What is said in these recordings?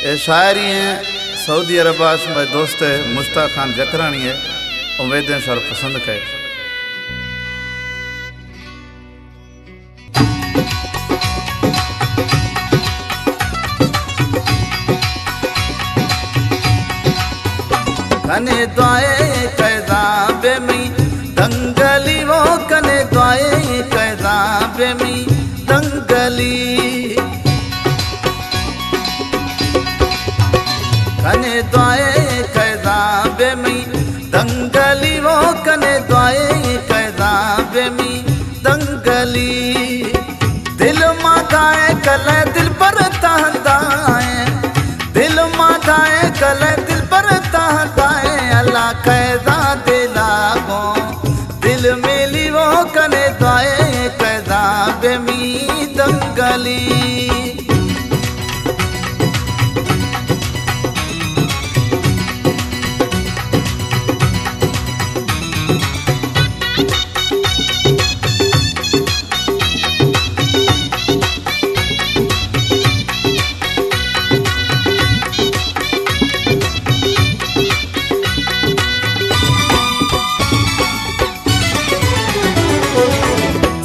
ये शायरी हैं सऊदी अरबास में दोस्त है मुश्ताक खान जकरानी है उम्मीदें सर पसंद करे। कने दुआए कैदा बेमी दंगली वो कने दुआए कैदा बेमी दंगली कने दुआए कैदा बेमी दंगली वो कने दुआए कैदा बेमी दंगली दिल मा गाए कले दिल पर तहदाए दिल मा गाए कले दिल पर तहदाए अल्लाह कैदा दिला गो दिल मिली वो कने दुआए कैदा बेमी दंगली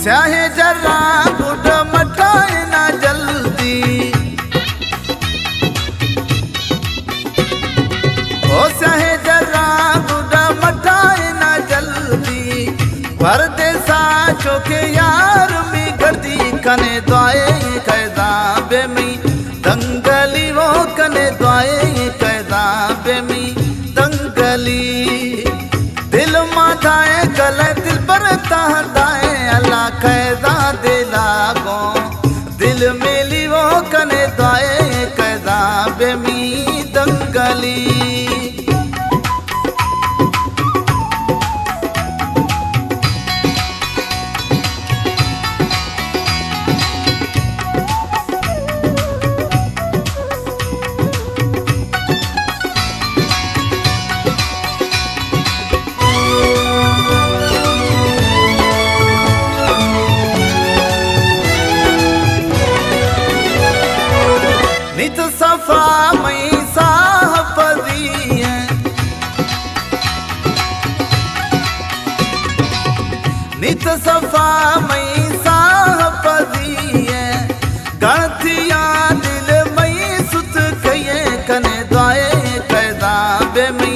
चाहे जरा बुढ़ मटाए ना जल्दी ओ चाहे जरा बुढ़ मटाए ना जल्दी परदेसा चौके यार में गर्दी कने दुआए कैदा बेमी दंगली वो कने दुआए कैदा बेमी दंगली दिल माथाए गले दिल पर तहदाए अल्लाह कैदा दिला गो दिल मिली वो कने दुआए कैदा बेमी दंगली नित सफा मई साहबदी है नित सफा मई साहबदी है गणथिया दिल मई सुत कये कने दुआए कैदा बेमी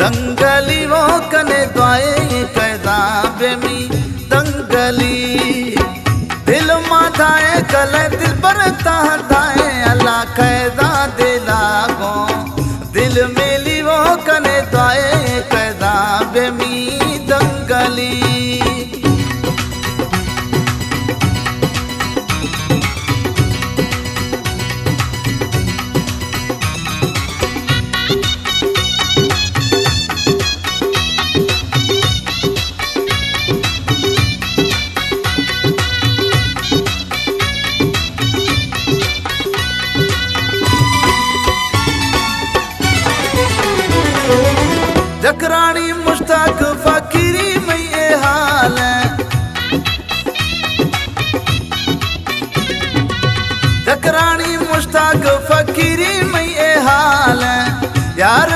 दंगली वो कने दुआए कैदा बेमी दंगली दिल माथाए गले दिल पर तहदाए अल्लाह कैदा दिला गो दिल मिली वो कने दुआए कैदा बेमी दंगली जकरानी मुश्ताक फकीरी में ये हाल है जकरानी मुश्ताक फकीरी में ये हाल है यार